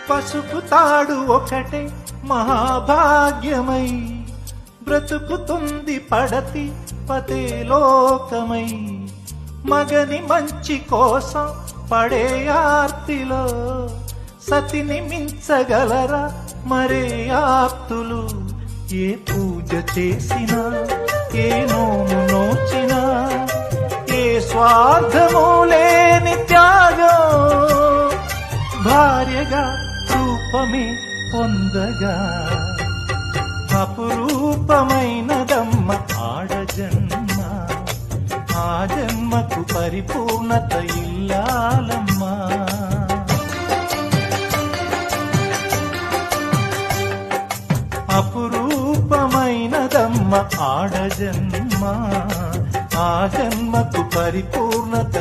పసుపు తాడు ఒకటే మహాభాగ్యమై బ్రతుకుతుంది పడతి పతే లోకమై. మగని మంచి కోసం పడే ఆర్తిలో సతిని మించగలరా మరే ఆప్తులు. ఏ పూజ చేసినా ఏ నోము నోచినా ఏ స్వార్థమూ లేని త్యాగం భార్యగా రూపమే పొందగా. అపురూపమైనదమ్మ ఆడజన్మ, ఆ జన్మకు పరిపూర్ణత ఇల్లాలమ్మా. అపురూపమైనదమ్మ ఆడజన్మ, ఆ జన్మకు పరిపూర్ణత